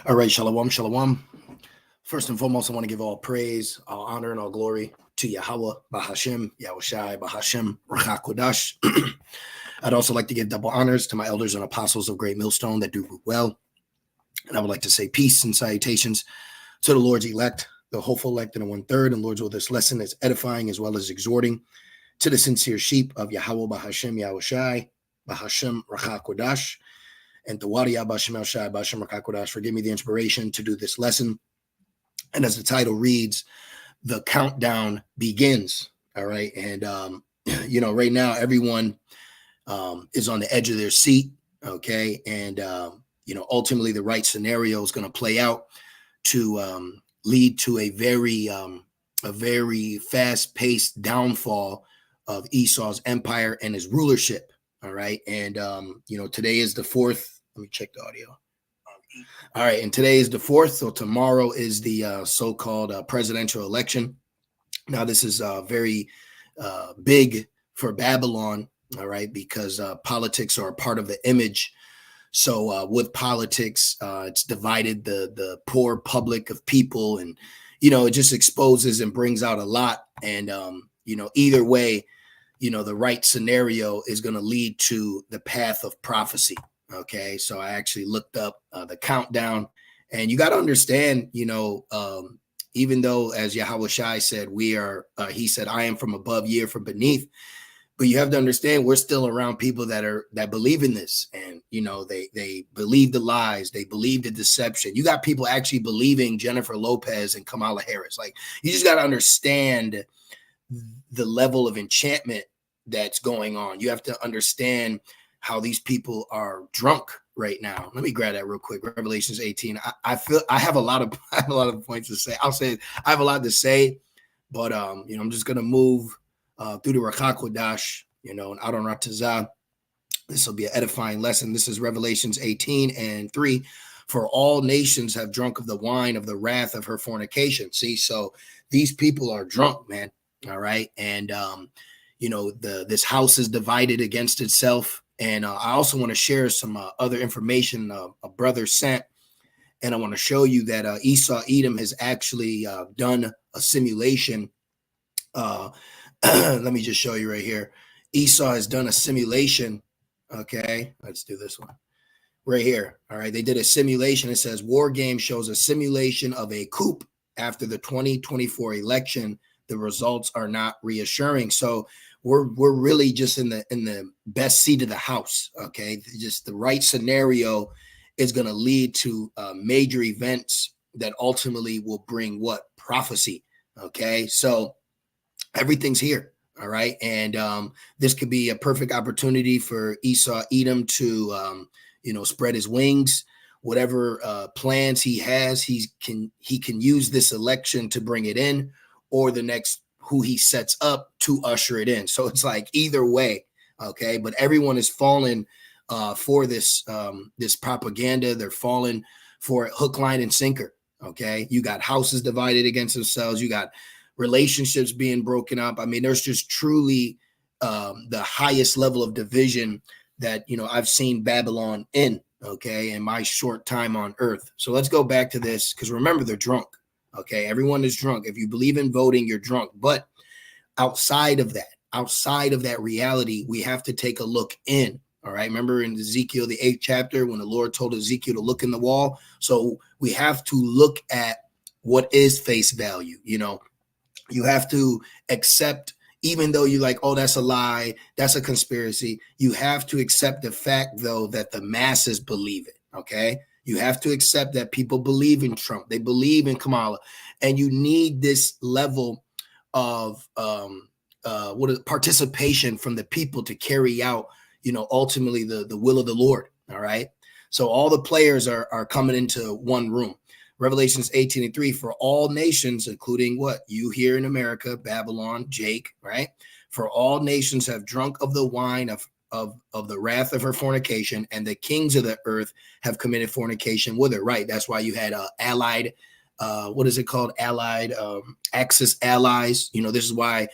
All right, shalom, shalom. First and foremost, I want to give all praise, all honor, and all glory to Yahweh, Bahashem, Yahushai, Bahashem, Rachakodash. I'd also like to give double honors to my elders and apostles of Great Millstone that do well. And I would like to say peace and salutations to the Lord's elect, the hopeful elect in the 1/3. And Lord's will, this lesson is edifying as well as exhorting to the sincere sheep of Yahweh, Bahashem, Yahushai, Bahashem, Rachakodash. And Tawadi Abashim El Shai Bashim Rakakodash for giving me the inspiration to do this lesson. And as the title reads, the countdown begins. All right. And right now everyone is on the edge of their seat. Okay. And ultimately the right scenario is going to play out to lead to a very fast-paced downfall of Esau's empire and his rulership. All right. And, today is the 4th. Let me check the audio. All right. And today is the 4th. So tomorrow is the so-called presidential election. Now, this is very big for Babylon. All right. Because politics are a part of the image. So with politics, it's divided the poor public of people. And, it just exposes and brings out a lot. And, either way, the right scenario is going to lead to the path of prophecy. Okay. So I actually looked up the countdown, and you got to understand, even though, as Yahweh Shai said, he said, I am from above, ye are from beneath. But you have to understand, we're still around people that believe in this. And, they believe the lies. They believe the deception. You got people actually believing Jennifer Lopez and Kamala Harris. Like, you just got to understand the level of enchantment that's going on. You have to understand how these people are drunk right now. Let me grab that real quick. Revelations 18. I feel I have a lot of points to say. I'll say I have a lot to say, but I'm just gonna move through the Rakakodash, and Adon Ratazah. This will be an edifying lesson. This is Revelations 18:3. For all nations have drunk of the wine of the wrath of her fornication. See, so these people are drunk, man. All right. And, this house is divided against itself. And I also want to share some other information a brother sent. And I want to show you that Esau Edom has actually done a simulation. Let me just show you right here. Esau has done a simulation. Okay, let's do this one right here. All right. They did a simulation. It says War Game shows a simulation of a coup after the 2024 election. The results are not reassuring. So we're really just in the best seat of the house. Okay. Just the right scenario is going to lead to major events that ultimately will bring what? Prophecy. Okay. So everything's here. All right. And this could be a perfect opportunity for Esau Edom to, spread his wings. Whatever plans he has, he can use this election to bring it in, or the next who he sets up to usher it in. So it's like either way. Okay. But everyone is falling for this propaganda. They're falling for it, hook, line, and sinker. Okay. You got houses divided against themselves. You got relationships being broken up. I mean, there's just truly the highest level of division that, I've seen Babylon in, okay, in my short time on earth. So let's go back to this, because remember, they're drunk. Okay, everyone is drunk. If you believe in voting, you're drunk. But outside of that reality, we have to take a look in. All right. Remember in Ezekiel, the 8th chapter, when the Lord told Ezekiel to look in the wall. So we have to look at what is face value. You have to accept, even though you're like, oh, that's a lie, that's a conspiracy. You have to accept the fact, though, that the masses believe it. Okay. You have to accept that people believe in Trump. They believe in Kamala. And you need this level of participation from the people to carry out, ultimately the will of the Lord. All right. So all the players are coming into one room. Revelations 18:3, for all nations, including what? You here in America, Babylon, Jake, right? For all nations have drunk of the wine of the wrath of her fornication, and the kings of the earth have committed fornication with her. Right. That's why you had allied, what is it called? Allied Axis allies. This is why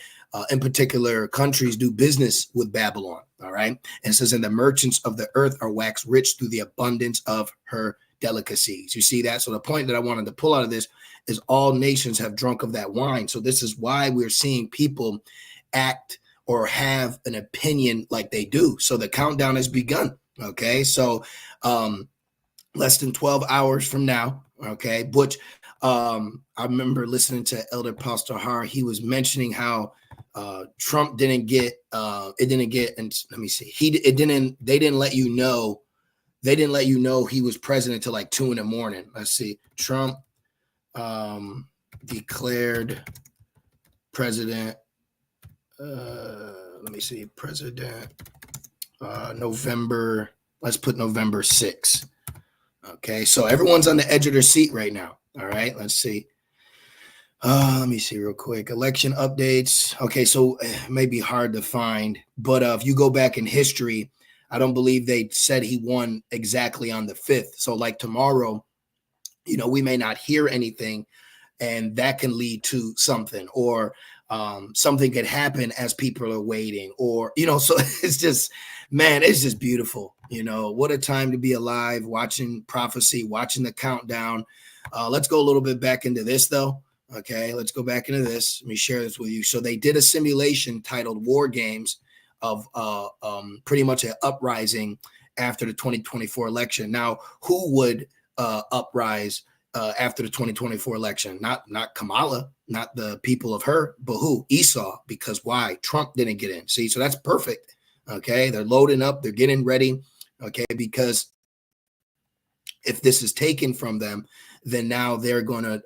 in particular countries do business with Babylon. All right. And it says, and the merchants of the earth are waxed rich through the abundance of her delicacies. You see that? So the point that I wanted to pull out of this is all nations have drunk of that wine. So this is why we're seeing people act or have an opinion like they do. So the countdown has begun. Okay. So less than 12 hours from now. Okay. But I remember listening to Elder Pastor Har. He was mentioning how Trump didn't get and let me see. They didn't let you know. They didn't let you know he was president till like 2 a.m. Let's see. Trump declared president. Let me see. President November. Let's put November 6th. Okay. So everyone's on the edge of their seat right now. All right. Let's see. Let me see real quick. Election updates. Okay. So it may be hard to find, but if you go back in history, I don't believe they said he won exactly on the 5th. So like tomorrow, we may not hear anything, and that can lead to something, or something could happen as people are waiting, or, so it's just, man, it's just beautiful. What a time to be alive, watching prophecy, watching the countdown. Let's go a little bit back into this though. Okay. Let's go back into this. Let me share this with you. So they did a simulation titled War Games of pretty much an uprising after the 2024 election. Now, who would uprise after the 2024 election? Not Kamala, not the people of her, but who? Esau. Because why? Trump didn't get in. See, so that's perfect. Okay, they're loading up, they're getting ready. Okay, because if this is taken from them, then now they're going to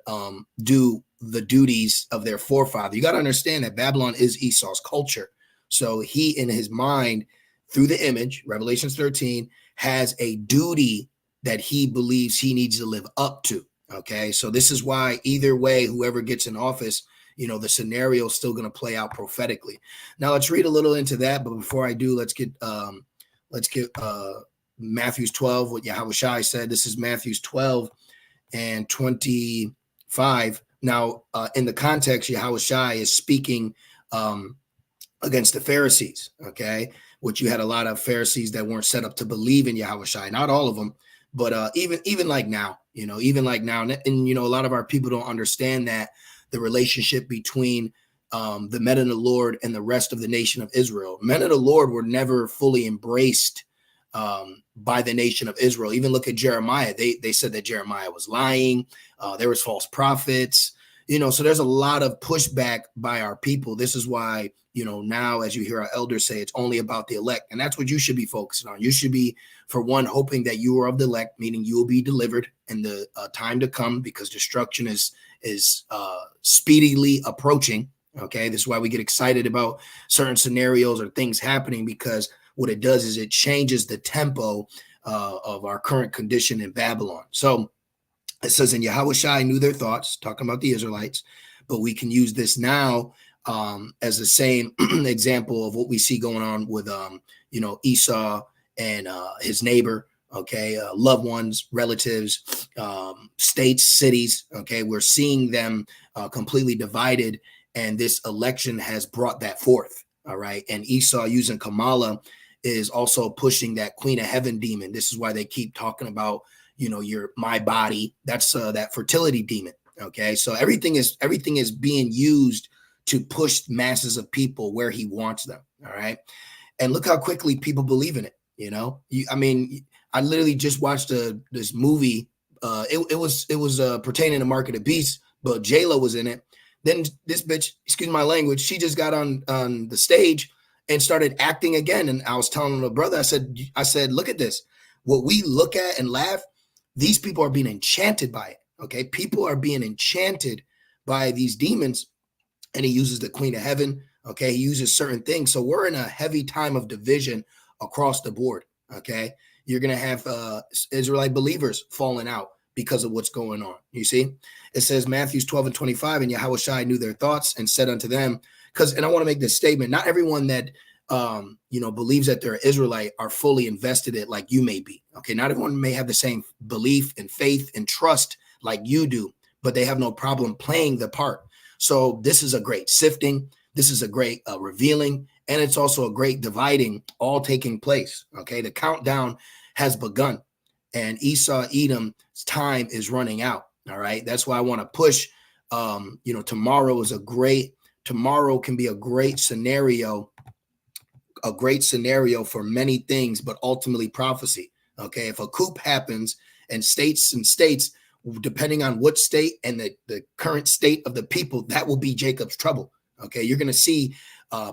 do the duties of their forefather. You got to understand that Babylon is Esau's culture. So he, in his mind, through the image, Revelations 13, has a duty that he believes he needs to live up to. Okay, so this is why either way, whoever gets in office, the scenario is still going to play out prophetically. Now let's read a little into that. But before I do, let's get Matthew 12, what Yahushua said. This is Matthew 12 and 25. Now, in the context, Yahushua is speaking against the Pharisees, okay, which you had a lot of Pharisees that weren't set up to believe in Yahushua. Not all of them, but even like now, and a lot of our people don't understand that the relationship between the men of the Lord and the rest of the nation of Israel. Men of the Lord were never fully embraced by the nation of Israel. Even look at Jeremiah. They said that Jeremiah was lying. There was false prophets, so there's a lot of pushback by our people. This is why, now as you hear our elders say, it's only about the elect. And that's what you should be focusing on. You should be, for one, hoping that you are of the elect, meaning you will be delivered in the time to come, because destruction is speedily approaching. Okay. This is why we get excited about certain scenarios or things happening, because what it does is it changes the tempo of our current condition in Babylon. So it says, and Yahushua knew their thoughts, talking about the Israelites, but we can use this now as the same example of what we see going on with, Esau and his neighbor. Okay. Loved ones, relatives, states, cities. Okay. We're seeing them completely divided. And this election has brought that forth. All right. And Esau, using Kamala, is also pushing that Queen of Heaven demon. This is why they keep talking about, my body. That's that fertility demon. Okay. So everything is being used to push masses of people where he wants them. All right. And look how quickly people believe in it. I literally just watched this movie. It was pertaining to Market of Beast, but J-Lo was in it. Then this bitch, excuse my language, she just got on the stage and started acting again. And I was telling my brother, I said, look at this. What we look at and laugh, these people are being enchanted by it. Okay. People are being enchanted by these demons. And he uses the Queen of Heaven. Okay. He uses certain things. So we're in a heavy time of division across the board. Okay. You're going to have Israelite believers falling out because of what's going on. You see, it says Matthew 12 and 25, and Yahushua knew their thoughts and said unto them, and I want to make this statement, not everyone that, believes that they're Israelite are fully invested in it like you may be. Okay. Not everyone may have the same belief and faith and trust like you do, but they have no problem playing the part. So this is a great sifting. This is a great revealing. And it's also a great dividing, all taking place. Okay. The countdown has begun. and Esau, Edom's time is running out. All right. That's why I want to push. Tomorrow can be a great scenario for many things, but ultimately prophecy. Okay. If a coup happens and states, depending on what state and the current state of the people, that will be Jacob's trouble. Okay. You're going to see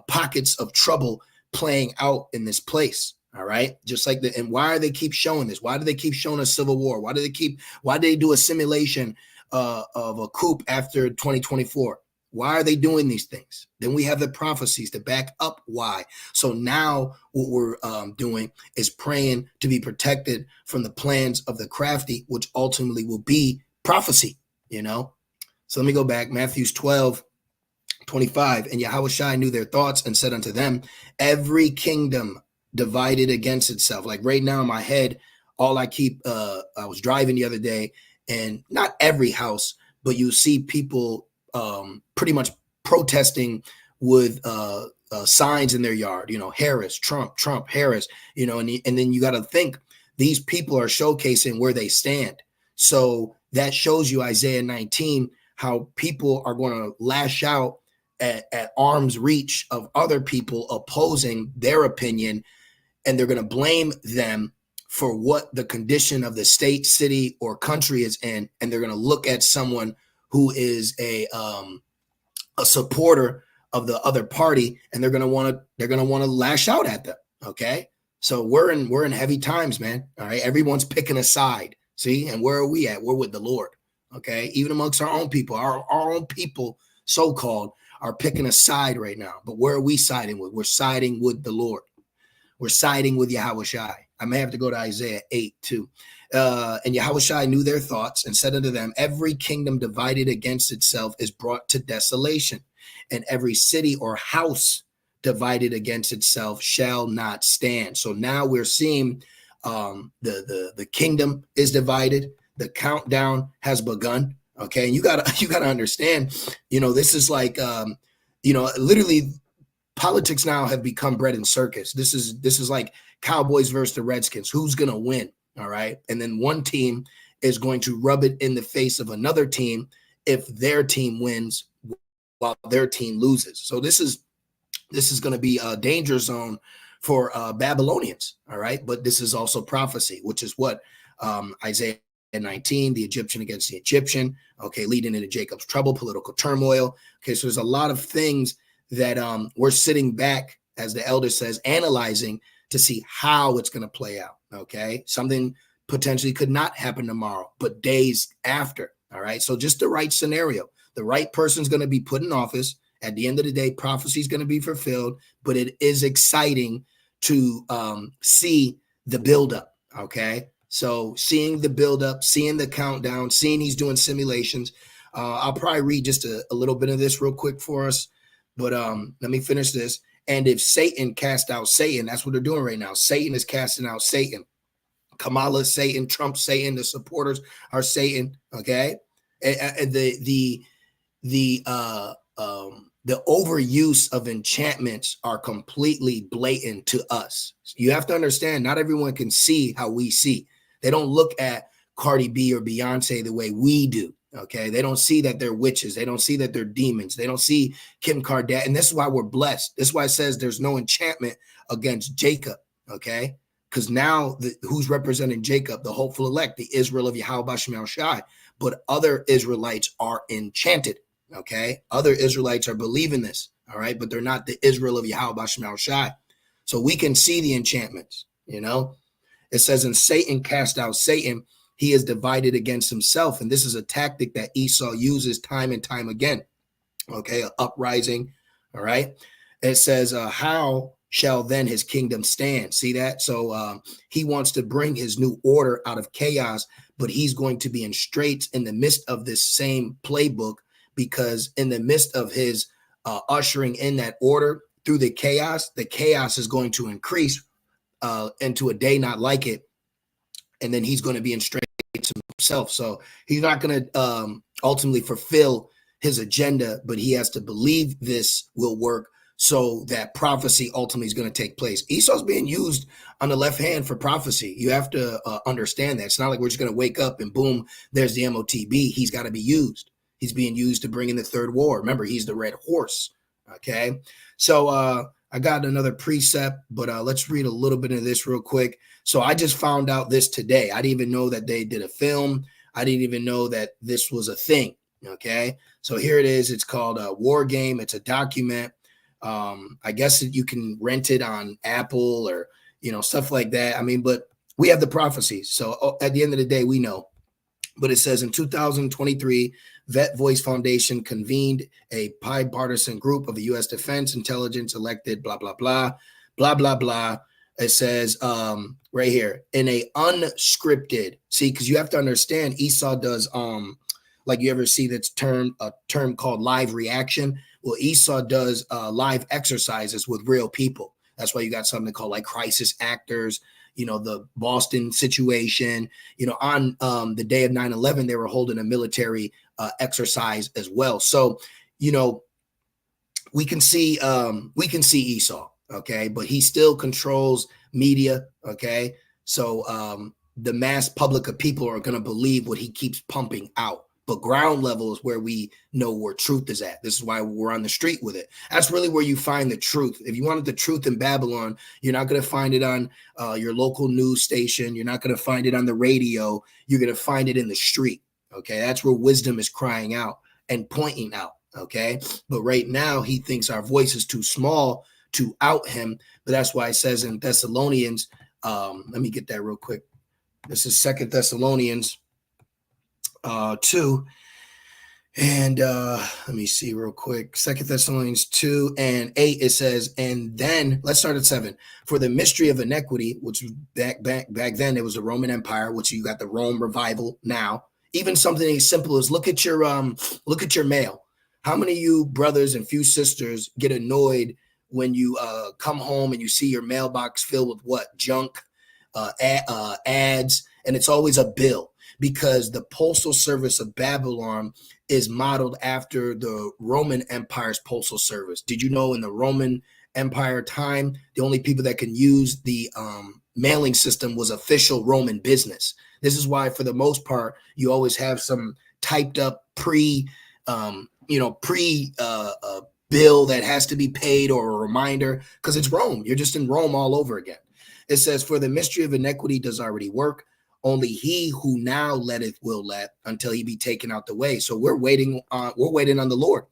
pockets of trouble playing out in this place. All right. Just like and why do they keep showing this? Why do they keep showing us civil war? Why do they do a simulation of a coup after 2024? Why are they doing these things? Then we have the prophecies to back up why. So now what we're doing is praying to be protected from the plans of the crafty, which ultimately will be prophecy, So let me go back. Matthew 12:25. And Yahushua knew their thoughts and said unto them, every kingdom divided against itself. Like right now in my head, all I was driving the other day, and not every house, but you see people pretty much protesting with signs in their yard, Harris, Trump, Harris, and then you got to think these people are showcasing where they stand. So that shows you Isaiah 19, how people are going to lash out at arm's reach of other people opposing their opinion, and they're going to blame them for what the condition of the state, city, or country is in, and they're going to look at someone who is a supporter of the other party, and they're gonna want to lash out at them. Okay, so we're in heavy times, man. All right, everyone's picking a side. See, and where are we at? We're with the Lord. Okay, even amongst our own people, our own people, so-called, are picking a side right now. But where are we siding with? We're siding with the Lord. We're siding with Yahushua. I may have to go to Isaiah 8 too. And Yahushua knew their thoughts and said unto them, every kingdom divided against itself is brought to desolation, and every city or house divided against itself shall not stand. So now we're seeing the kingdom is divided. The countdown has begun. Okay, and you gotta understand, this is like literally politics now have become bread and circus. This is like Cowboys versus the Redskins. Who's gonna win? All right. And then one team is going to rub it in the face of another team if their team wins while their team loses. So this is going to be a danger zone for Babylonians. All right. But this is also prophecy, which is what Isaiah 19, the Egyptian against the Egyptian. Okay. Leading into Jacob's trouble, political turmoil. Okay. So there's a lot of things that we're sitting back, as the elder says, analyzing to see how it's going to play out. Okay. Something potentially could not happen tomorrow, but days after. All right. So just the right scenario. The right person's going to be put in office. At the end of the day, prophecy is going to be fulfilled, but it is exciting to see the buildup. Okay. So seeing the buildup, seeing the countdown, seeing he's doing simulations. I'll probably read just a little bit of this real quick for us, but let me finish this. And if Satan cast out Satan, that's what they're doing right now. Satan is casting out Satan. Kamala, Satan, Trump, Satan, the supporters are Satan. Okay. And the overuse of enchantments are completely blatant to us. You have to understand, not everyone can see how we see. They don't look at Cardi B or Beyonce the way we do. Okay. They don't see that they're witches. They don't see that they're demons. They don't see Kim Kardashian. And this is why we're blessed. This is why it says there's no enchantment against Jacob. Okay. Because now who's representing Jacob? The hopeful elect, the Israel of Yahweh Shem Shai. But other Israelites are enchanted. Okay. Other Israelites are believing this. All right. But they're not the Israel of Yahweh Shem Shai. So we can see the enchantments, It says, and Satan cast out Satan. He is divided against himself. And this is a tactic that Esau uses time and time again. Okay, uprising. All right. It says, how shall then his kingdom stand? See that? So he wants to bring his new order out of chaos, but he's going to be in straits in the midst of this same playbook, because in the midst of his ushering in that order through the chaos is going to increase into a day not like it. And then he's going to be in straits himself. So he's not going to ultimately fulfill his agenda, but he has to believe this will work so that prophecy ultimately is going to take place. Esau's being used on the left hand for prophecy. You have to understand that. It's not like we're just going to wake up and boom, there's the MOTB. He's got to be used. He's being used to bring in the third war. Remember, he's the red horse. Okay. So I got another precept, but let's read a little bit of this real quick. So I just found out this today. I didn't even know that they did a film. I didn't even know that this was a thing. Okay. So here it is. It's called War Game. It's a document. I guess you can rent it on Apple or, stuff like that. I mean, but we have the prophecies. So at the end of the day, we know. But it says in 2023, Vet Voice Foundation convened a bipartisan group of the U.S. Defense Intelligence elected, blah, blah, blah, blah, blah, blah. It says right here, in a unscripted, see, because you have to understand Esau does, like you ever see that's a term called live reaction. Well, Esau does live exercises with real people. That's why you got something called like crisis actors, the Boston situation, on the day of 9/11, they were holding a military exercise as well. So, we can see Esau, okay, but he still controls media, okay. So the mass public of people are going to believe what he keeps pumping out. But ground level is where we know where truth is at. This is why we're on the street with it. That's really where you find the truth. If you wanted the truth in Babylon, you're not going to find it on your local news station. You're not going to find it on the radio. You're going to find it in the street. Okay, that's where wisdom is crying out and pointing out. Okay, but right now he thinks our voice is too small to out him. But that's why it says in Thessalonians, let me get that real quick. This is 2 Thessalonians 2, and let me see real quick. 2 Thessalonians 2 and 8, it says, and then let's start at 7. For the mystery of iniquity, which was back then, it was the Roman Empire, which you got the Rome revival now. Even something as simple as look at your mail. How many of you brothers and few sisters get annoyed when you come home and you see your mailbox filled with what? Junk, ads, and it's always a bill. Because the postal service of Babylon is modeled after the Roman Empire's postal service. Did you know in the Roman Empire time, the only people that can use the mailing system was official Roman business? This is why, for the most part, you always have some typed up bill that has to be paid or a reminder because it's Rome. You're just in Rome all over again. It says, for the mystery of iniquity does already work. Only he who now letteth will let until he be taken out the way. So we're waiting on the Lord.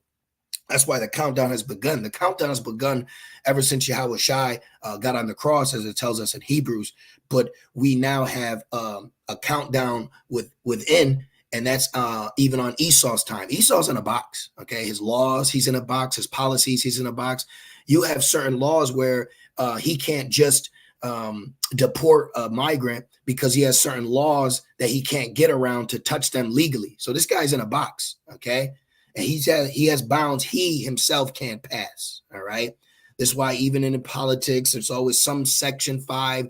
That's why the countdown has begun. The countdown has begun ever since Yahweh Shai got on the cross, as it tells us in Hebrews. But we now have a countdown within, and that's even on Esau's time. Esau's in a box, okay? His laws, he's in a box. His policies, he's in a box. You have certain laws where he can't just deport a migrant because he has certain laws that he can't get around to touch them legally. So this guy's in a box, okay? And he has bounds he himself can't pass, all right? This is why even in politics, there's always some section 5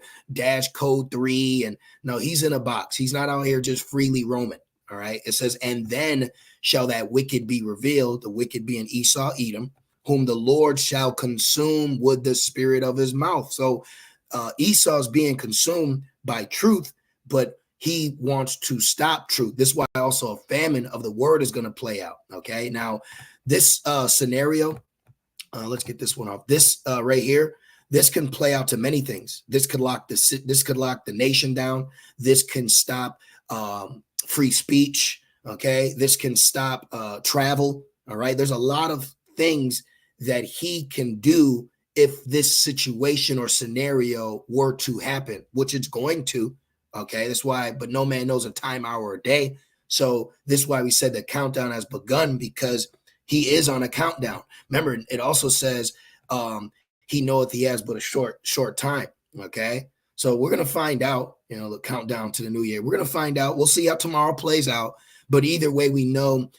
code 3. And no, he's in a box. He's not out here just freely roaming, all right? It says, and then shall that wicked be revealed, the wicked being Esau, Edom, whom the Lord shall consume with the spirit of his mouth. So Esau's being consumed by truth, but he wants to stop truth. This is why also a famine of the word is going to play out. Okay. Now this scenario, let's get this one off. This right here, this can play out to many things. This could lock the nation down. This can stop free speech. Okay. This can stop travel. All right. There's a lot of things that he can do if this situation or scenario were to happen, which it's going to. Okay, that's why, but no man knows a time, hour, or day. So this is why we said the countdown has begun, because he is on a countdown. Remember, it also says he knoweth he has but a short time. Okay, so we're going to find out, the countdown to the new year. We're going to find out. We'll see how tomorrow plays out. But either way, we know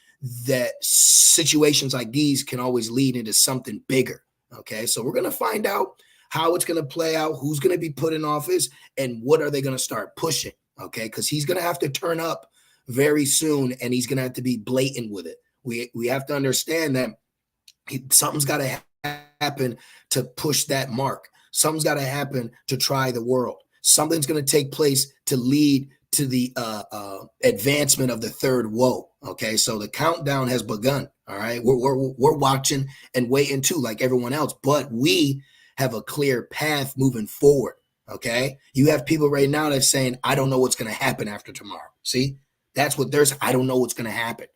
that situations like these can always lead into something bigger. Okay, so we're going to find out how it's going to play out, who's going to be put in office, and what are they going to start pushing, okay? Because he's going to have to turn up very soon, and he's going to have to be blatant with it. We have to understand that something's got to happen to push that mark. Something's got to happen to try the world. Something's going to take place to lead to the advancement of the third woe. Okay, so the countdown has begun. All right, we're watching and waiting too, like everyone else, but we have a clear path moving forward. Okay, you have people right now that's saying, I don't know what's going to happen after tomorrow. See, that's what there's, I don't know what's going to happen.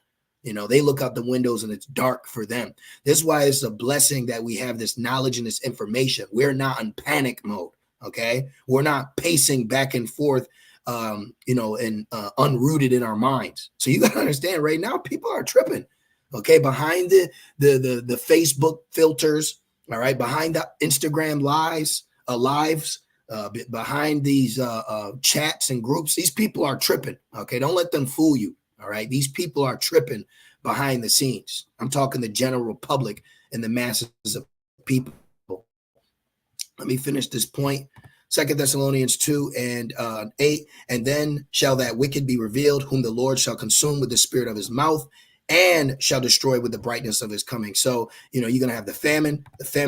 You know, they look out the windows and it's dark for them. This is why it's a blessing that we have this knowledge and this information. We're not in panic mode. Okay, we're not pacing back and forth, and unrooted in our minds. So you got to understand, right now people are tripping. Okay, behind the Facebook filters, all right, behind the Instagram lives, behind these chats and groups, these people are tripping. Okay, don't let them fool you. All right, these people are tripping behind the scenes. I'm talking the general public and the masses of people. Let me finish this point. 2 Thessalonians 2 and 8. And then shall that wicked be revealed, whom the Lord shall consume with the spirit of his mouth, and shall destroy with the brightness of his coming. So, you're going to have the famine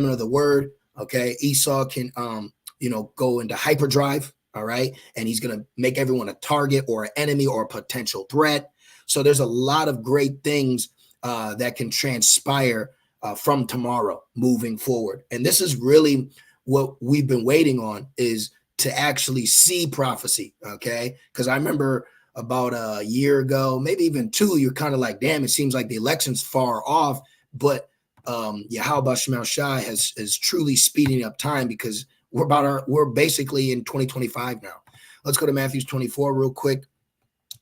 of the word. Okay. Esau can, go into hyperdrive. All right. And he's going to make everyone a target or an enemy or a potential threat. So there's a lot of great things that can transpire from tomorrow moving forward. And this is really what we've been waiting on, is to actually see prophecy. Okay. Because I remember about a year ago, maybe even two, you're kind of like, damn, it seems like the election's far off. But Yahweh Shemel Shai is truly speeding up time, because we're basically in 2025 now. Let's go to Matthew's 24 real quick.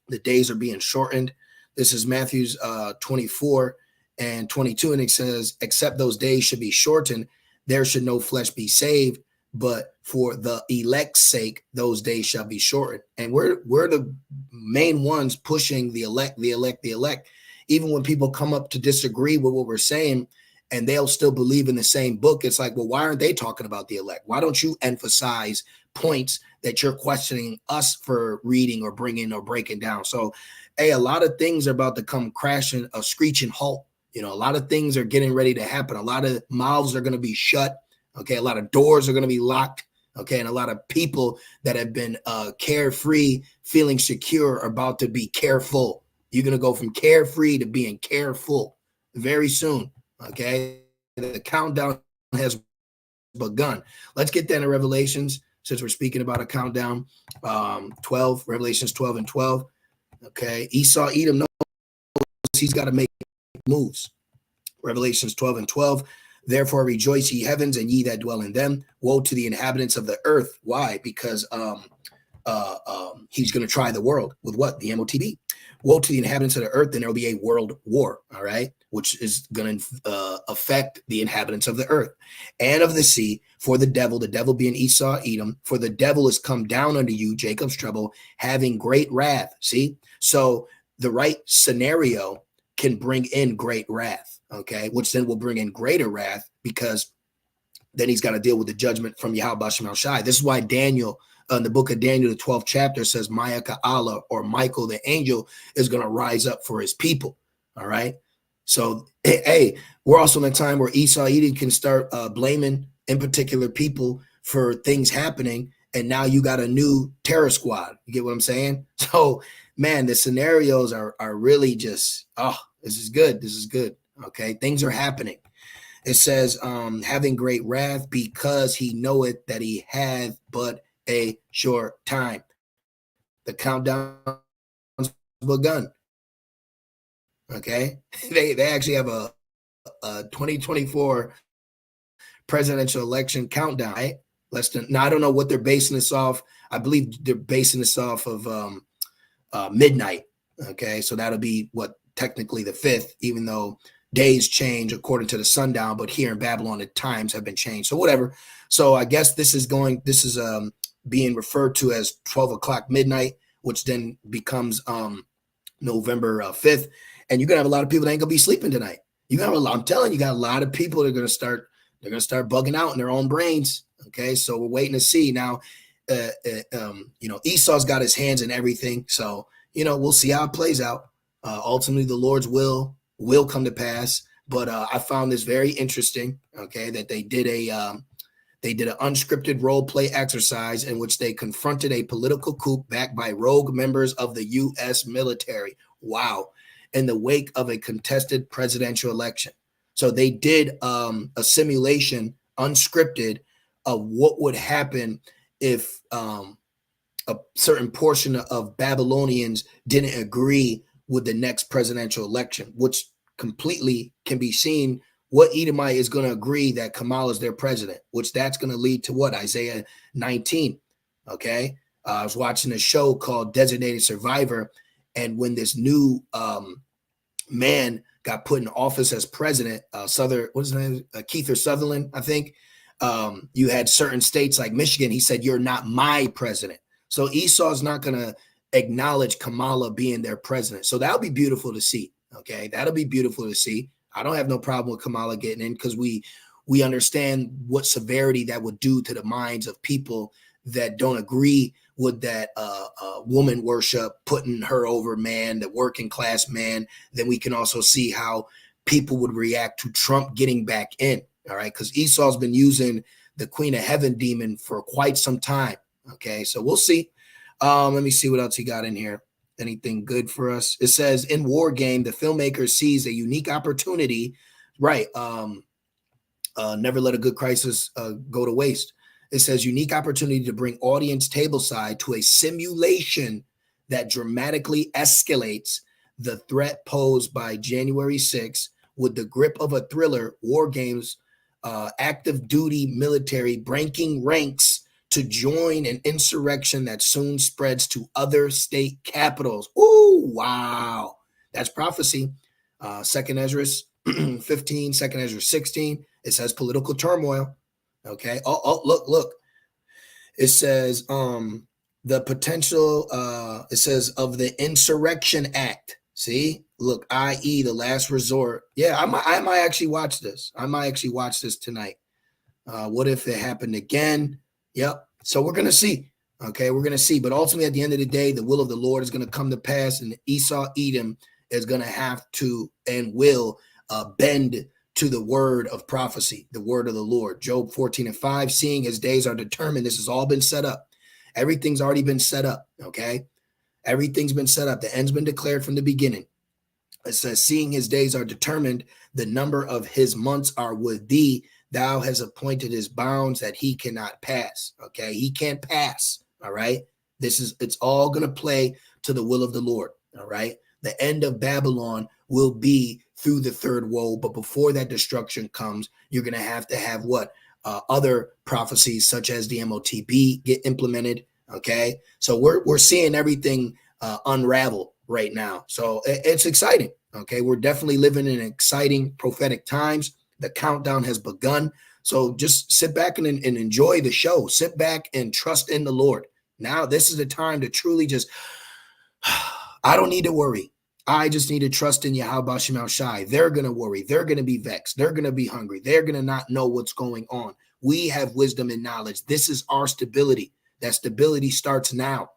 The days are being shortened. This is Matthew's 24 and 22. And it says, except those days should be shortened, there should no flesh be saved, but for the elect's sake, those days shall be shortened. And we're the main ones pushing the elect. Even when people come up to disagree with what we're saying, and they'll still believe in the same book, it's like, well, why aren't they talking about the elect? Why don't you emphasize points that you're questioning us for reading or bringing or breaking down? So, a lot of things are about to come crashing, a screeching halt. A lot of things are getting ready to happen. A lot of mouths are going to be shut. Okay. A lot of doors are going to be locked. Okay. And a lot of people that have been carefree, feeling secure, are about to be careful. You're going to go from carefree to being careful very soon. Okay. The countdown has begun. Let's get that in Revelations, since we're speaking about a countdown. 12, Revelations 12 and 12. Okay. Esau, Edom knows he's got to make moves. Revelations 12 and 12. Therefore rejoice, ye heavens, and ye that dwell in them. Woe to the inhabitants of the earth. Why? Because he's going to try the world with what? The MOTB. Woe to the inhabitants of the earth, then there will be a world war. All right, which is going to affect the inhabitants of the earth and of the sea. For the devil being Esau, Edom, for the devil is come down unto you, Jacob's trouble, having great wrath. See, so the right scenario can bring in great wrath, okay, which then will bring in greater wrath, because then he's got to deal with the judgment from Yahweh Shemel Shai. This is why Daniel, in the book of Daniel, the 12th chapter, says Ma'aka Allah, or Michael the angel, is going to rise up for his people. All right. So, hey, we're also in a time where Esau, Edom can start blaming in particular people for things happening. And now you got a new terror squad. You get what I'm saying? So, man, the scenarios are really just, this is good. This is good. Okay. Things are happening. It says, having great wrath, because he knoweth that he hath but a short time. The countdown's begun. Okay. They actually have a 2024 presidential election countdown, right? Now, I don't know what they're basing this off. I believe they're basing this off of midnight. Okay. So that'll be what, technically the 5th, even though days change according to the sundown, but here in Babylon, the times have been changed. So whatever. So I guess this is being referred to as 12 o'clock midnight, which then becomes November 5th. And you're gonna have a lot of people that ain't gonna be sleeping tonight. I'm telling you, got a lot of people that are gonna start bugging out in their own brains. Okay, so we're waiting to see now. Esau's got his hands in everything, so we'll see how it plays out. Ultimately, the Lord's will come to pass, but I found this very interesting. Okay, that they did an unscripted role play exercise in which they confronted a political coup backed by rogue members of the U.S. military. Wow. In the wake of a contested presidential election. So they did a simulation, unscripted, of what would happen if a certain portion of Babylonians didn't agree with the next presidential election, which completely can be seen. What Edomite is going to agree that Kamala is their president, which that's going to lead to what? Isaiah 19. Okay. I was watching a show called Designated Survivor. And when this new man got put in office as president, what's his name? Keith Sutherland, I think. You had certain states like Michigan. He said, "You're not my president." So Esau's not going to acknowledge Kamala being their president. So that'll be beautiful to see. Okay. That'll be beautiful to see. I don't have no problem with Kamala getting in because we understand what severity that would do to the minds of people that don't agree with that woman worship, putting her over man, the working class man. Then we can also see how people would react to Trump getting back in. All right. Because Esau's been using the Queen of Heaven demon for quite some time. Okay. So we'll see. Let me see what else he got in here. Anything good for us? It says in War Game, the filmmaker sees a unique opportunity. Right. Never let a good crisis go to waste. It says unique opportunity to bring audience tableside to a simulation that dramatically escalates the threat posed by January 6th with the grip of a thriller. War Games, active duty military breaking ranks to join an insurrection that soon spreads to other state capitals. Ooh, wow. That's prophecy. Second Ezra 15, Second Ezra 16. It says political turmoil. Okay. Oh, look. It says the potential, it says of the Insurrection Act. See, look, i.e. the last resort. Yeah, I might actually watch this. I might actually watch this tonight. What if it happened again? Yep. So we're going to see. Okay, we're going to see. But ultimately, at the end of the day, the will of the Lord is going to come to pass, and Esau, Edom is going to have to and will bend to the word of prophecy, the word of the Lord. Job 14:5, seeing his days are determined. This has all been set up. Everything's already been set up. Okay, everything's been set up. The end's been declared from the beginning. It says, seeing his days are determined, the number of his months are with thee. Thou has appointed his bounds that he cannot pass. Okay, he can't pass. All right, it's all going to play to the will of the Lord. All right, the end of Babylon will be through the third woe, but before that destruction comes, you're going to have what? Other prophecies such as the MOTB get implemented. Okay, so we're seeing everything unravel right now. So it's exciting. Okay, we're definitely living in exciting prophetic times. The countdown has begun. So just sit back and enjoy the show. Sit back and trust in the Lord. Now, this is the time to truly just, I don't need to worry. I just need to trust in Yahweh Shem Shai. They're going to worry. They're going to be vexed. They're going to be hungry. They're going to not know what's going on. We have wisdom and knowledge. This is our stability. That stability starts now.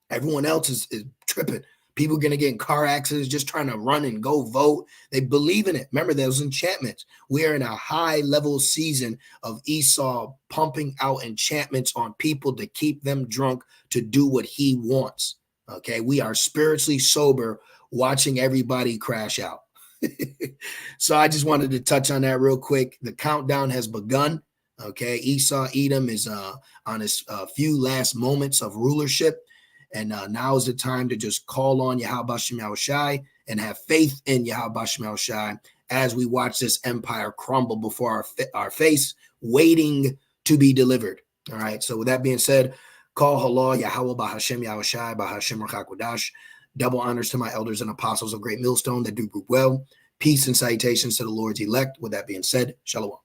Everyone else is tripping. People are going to get in car accidents just trying to run and go vote. They believe in it. Remember, those enchantments. We are in a high-level season of Esau pumping out enchantments on people to keep them drunk to do what he wants. Okay, we are spiritually sober watching everybody crash out. So I just wanted to touch on that real quick. The countdown has begun. Okay, Esau, Edom is on his few last moments of rulership. And now is the time to just call on Yahweh Shem Yahushai and have faith in Yahweh Shem Yahushai as we watch this empire crumble before our face, waiting to be delivered. All right. So with that being said, call Halal Yahweh Bahashem Yahushai Bahashem Rachakodash. Double honors to my elders and apostles of Great Millstone that do well. Peace and salutations to the Lord's elect. With that being said, Shalom.